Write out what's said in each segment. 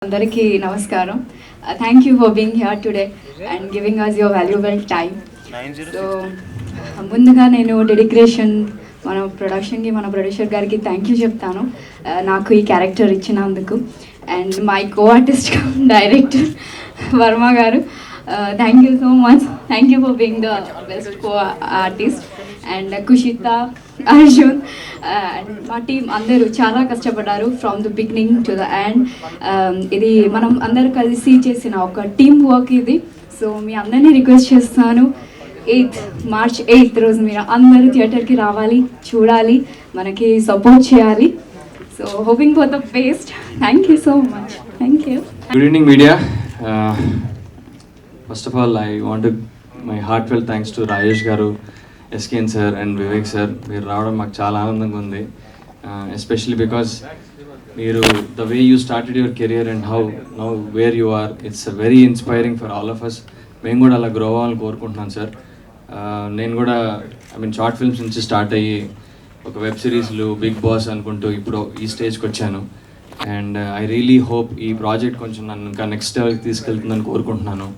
అందరికీ నమస్కారం. Thank you for being here today and giving us your valuable time. So ముందుగా నేను dedication మన ప్రొడక్షన్కి, మన ప్రొడ్యూసర్ గారికి థ్యాంక్ యూ చెప్తాను నాకు ఈ క్యారెక్టర్ ఇచ్చినందుకు. And my co artist director Varma గారు, thank you so much. Thank you for being the best co artist. And Kushitha, Arjun and మా టీం అందరూ చాలా కష్టపడ్డారు from the beginning to the end. ఇది మనం అందరూ కలిసి చేసిన ఒక టీమ్ వర్క్ ఇది. సో మీ అందరినీ రిక్వెస్ట్ చేస్తాను, మార్చ్ 8th రోజు మీరు అందరూ థియేటర్కి రావాలి, చూడాలి, మనకి సపోర్ట్ చేయాలి. So hoping for the best. Thank you so much. Thank you. Good evening, media. First of all, I want to my heartfelt thanks to Rajesh garu, SKN sir and Vivek sir. మీరు రావడం మాకు చాలా ఆనందంగా ఉంది, especially because మీరు the way you started your career and how now where you are, it's very inspiring for all of us. మేము కూడా అలా గ్రో అవ్వాలని కోరుకుంటున్నాను సార్. నేను కూడా షార్ట్ ఫిల్మ్స్ నుంచి స్టార్ట్ అయ్యి ఒక వెబ్ సిరీస్లు, బిగ్ బాస్ అనుకుంటూ ఇప్పుడు ఈ స్టేజ్కి వచ్చాను. అండ్ ఐ రియలీ హోప్ ఈ ప్రాజెక్ట్ కొంచెం నన్ను ఇంకా నెక్స్ట్ లెవెల్కి తీసుకెళ్తుందని కోరుకుంటున్నాను.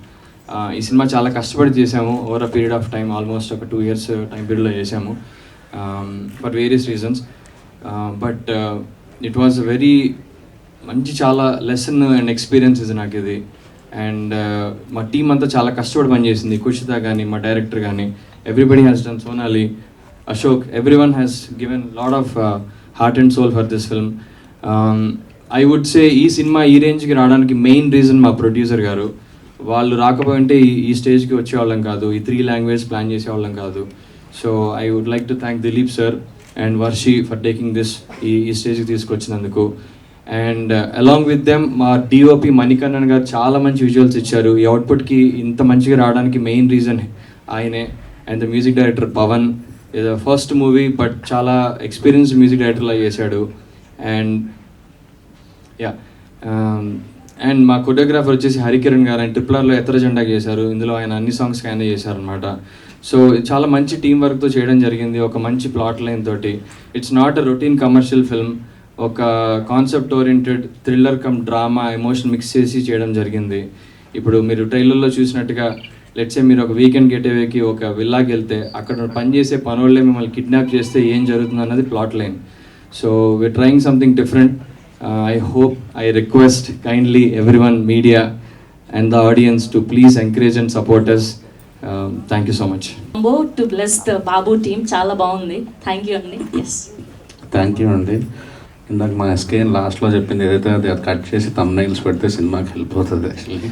ఈ సినిమా చాలా కష్టపడి చేసాము, over a period of time, almost ఒక 2 years టైం పీరియడ్లో చేసాము for various reasons. But it was very మంచి, చాలా లెసన్ అండ్ ఎక్స్పీరియన్సెస్ నాకు ఇది. అండ్ మా టీం అంతా చాలా కష్టపడి పనిచేసింది. కుషిత కానీ, మా డైరెక్టర్ కానీ, everybody has done, Sonali, Ashok, everyone has given lot of heart and soul for this film. I would say ఈ సినిమా ఈ రేంజ్కి రావడానికి మెయిన్ రీజన్ మా ప్రొడ్యూసర్ గారు. వాళ్ళు రాకపోయింటే ఈ స్టేజ్కి వచ్చేవాళ్ళం కాదు, ఈ 3 languages ప్లాన్ చేసేవాళ్ళం కాదు. So I would like to thank Dilip sir and Varshi for taking this ఈ స్టేజ్కి తీసుకొచ్చినందుకు. అండ్ అలాంగ్ విత్ దెమ్ మా డిఓపి మణికన్నన్ గారు చాలా మంచి విజువల్స్ ఇచ్చారు. ఈ అవుట్పుట్కి ఇంత మంచిగా రావడానికి మెయిన్ రీజన్ ఆయనే. And the music director Pawan, ఇది ఫస్ట్ మూవీ బట్ చాలా ఎక్స్పీరియన్స్డ్ మ్యూజిక్ డైరెక్టర్లా చేశాడు. అండ్ అండ్ మా కొరియోగ్రాఫర్ వచ్చేసి హరికిరణ్ గారు. ఆయన ట్రిపులర్లో ఎత్తర జెండా చేశారు, ఇందులో ఆయన అన్ని సాంగ్స్కి ఆయనే చేశారనమాట. సో చాలా మంచి టీం వర్క్తో చేయడం జరిగింది, ఒక మంచి ప్లాట్ లైన్ తోటి. It's not a routine commercial film, ఒక concept oriented thriller cum drama emotion mix చేసి చేయడం జరిగింది. ఇప్పుడు మీరు ట్రైలర్లో చూసినట్టుగా, లెట్సే మీరు ఒక వీకెండ్ గెటవేకి ఒక విల్లాకి వెళ్తే అక్కడ పనిచేసే పనులే మిమ్మల్ని కిడ్నాప్ చేస్తే ఏం జరుగుతుంది అన్నది plot line. So we're trying something different. I hope, I request kindly everyone, media and the audience, to please encourage and support us. Thank you so much. To bless the Babu team, చాలా బాగుంది. Thank you అండి. Yes, thank you అండి. ఇందాక మా SKN లాస్ట్లో చెప్పింది ఏదైతే అది కట్ చేసి థంబ్నైల్స్ పెడితే సినిమాకి హెల్ప్ అవుతుంది actually.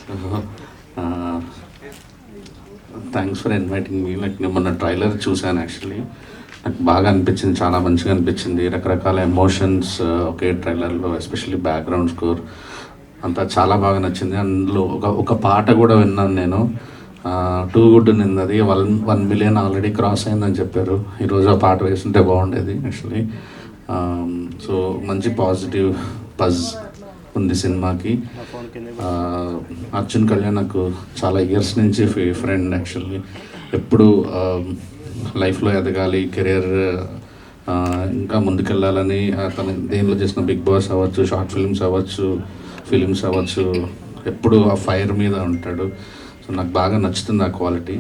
So thanks for inviting me. Like నేను మొన్న ట్రైలర్ చూశాను, యాక్చువల్లీ నాకు బాగా అనిపించింది, చాలా మంచిగా అనిపించింది. రకరకాల ఎమోషన్స్ ఒకే ట్రైలర్లో, ఎస్పెషల్లీ బ్యాక్గ్రౌండ్ స్కోర్ అంతా చాలా బాగా నచ్చింది. అందులో ఒక పాట కూడా విన్నాను నేను, టూ గుడ్ నిన్నది 1 million ఆల్రెడీ క్రాస్ అయిందని చెప్పారు. ఈరోజు ఆ పాట వేస్తుంటే బాగుండేది యాక్చువల్లీ. సో మంచి పాజిటివ్ బజ్ ఉంది సినిమాకి. అర్జున్ కళ్యాణ్ నాకు చాలా ఇయర్స్ నుంచి ఫ్రెండ్ యాక్చువల్లీ. ఎప్పుడు లైఫ్లో ఎదగాలి, కెరియర్ ఇంకా ముందుకెళ్ళాలని తను దేనిలో చేసిన బిగ్ బాస్ అవ్వచ్చు, షార్ట్ ఫిల్మ్స్ అవ్వచ్చు, ఫిలిమ్స్ అవ్వచ్చు, ఎప్పుడు ఆ ఫైర్ మీద ఉంటాడు. సో నాకు బాగా నచ్చుతుంది ఆ క్వాలిటీ.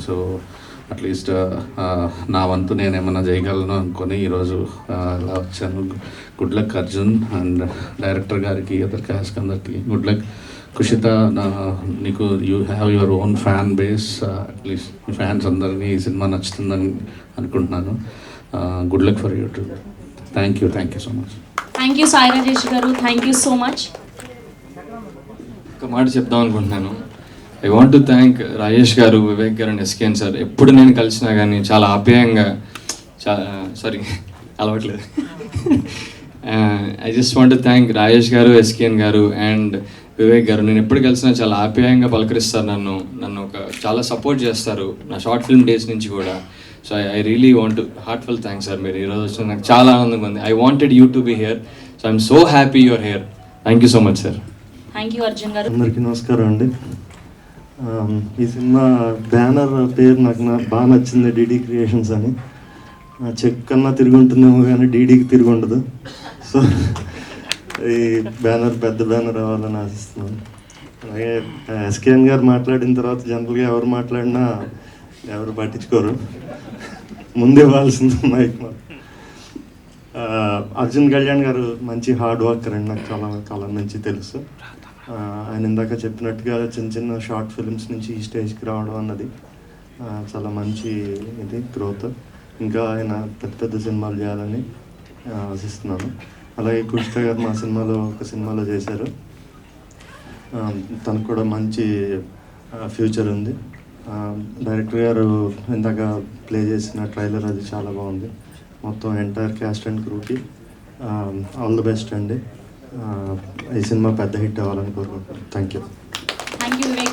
సో అట్లీస్ట్ నా వంతు నేను ఏమైనా చేయగలను అనుకొని ఈరోజు అలా వచ్చాను. Good luck Arjun and director గారికి, అదర్ క్యాస్ట్ అందరికి గుడ్ లక్. కుషిత, నీకు you have your own fan base, at least me fans అందరినీ ఈ సినిమా నచ్చుతుందని అనుకుంటున్నాను. Good luck for you to. Thank you so much. Thank you Sai Rajesh గారు, థ్యాంక్ యూ సో మచ్. ఒక మాట చెప్దాం అనుకుంటున్నాను. I want to thank Rajesh గారు, వివేక్ గారు అండ్ ఎస్కేఎన్ సార్. ఎప్పుడు నేను కలిసినా కానీ చాలా ఆప్యాయంగా, అలవట్లేదు. I just want to thank Rajesh గారు, ఎస్కేఎన్ గారు అండ్ వివేక్ గారు. నేను ఎప్పుడు కలిసినా చాలా ఆప్యాయంగా పలకరిస్తారు నన్ను ఒక చాలా సపోర్ట్ చేస్తారు నా షార్ట్ ఫిల్మ్ డేస్ నుంచి కూడా. So I really want to heartful thanks sir. మీరు ఈరోజు వచ్చిన నాకు చాలా ఆనందంగా ఉంది. I wanted you to be here, so I'm so happy your here. Thank you so much sir. Thank you Arjun గారు. అందరికీ నమస్కారం అండి. ఈ సినిమా బ్యానర్ పేరు నాకు బాగా నచ్చింది, డిడి క్రియేషన్స్ అని. చెక్ కన్నా తిరిగి ఉంటుందేమో కానీ డీడీకి తిరిగి ఉండదు. సో ఈ బ్యానర్ పెద్ద బ్యానర్ అవ్వాలని ఆశిస్తున్నాను. అలాగే ఎస్కేఎన్ గారు మాట్లాడిన తర్వాత జనరల్గా ఎవరు మాట్లాడినా ఎవరు పట్టించుకోరు, ముందు ఇవ్వాల్సింది మైక్. అర్జున్ కళ్యాణ్ గారు మంచి హార్డ్ వర్కర్ అండి, నాకు చాలా కాలం నుంచి తెలుసు. ఆయన ఇందాక చెప్పినట్టుగా చిన్న చిన్న షార్ట్ ఫిల్మ్స్ నుంచి ఈ స్టేజ్కి రావడం అన్నది చాలా మంచి ఇది గ్రోత్. ఇంకా ఆయన పెద్ద పెద్ద సినిమాలు చేయాలని ఆశిస్తున్నాను. అలాగే కుష్ట గారు మా సినిమాలో ఒక సినిమాలో చేశారు, తనకు కూడా మంచి ఫ్యూచర్ ఉంది. డైరెక్టర్ గారు ఇందాక ప్లే చేసిన ట్రైలర్ అది చాలా బాగుంది. మొత్తం ఎంటైర్ క్యాస్ట్ అండ్ క్రూకి ఆల్ ది బెస్ట్ అండి. ఈ సినిమా పెద్ద హిట్ అవ్వాలని కోరుకుంటున్నాను. Thank you.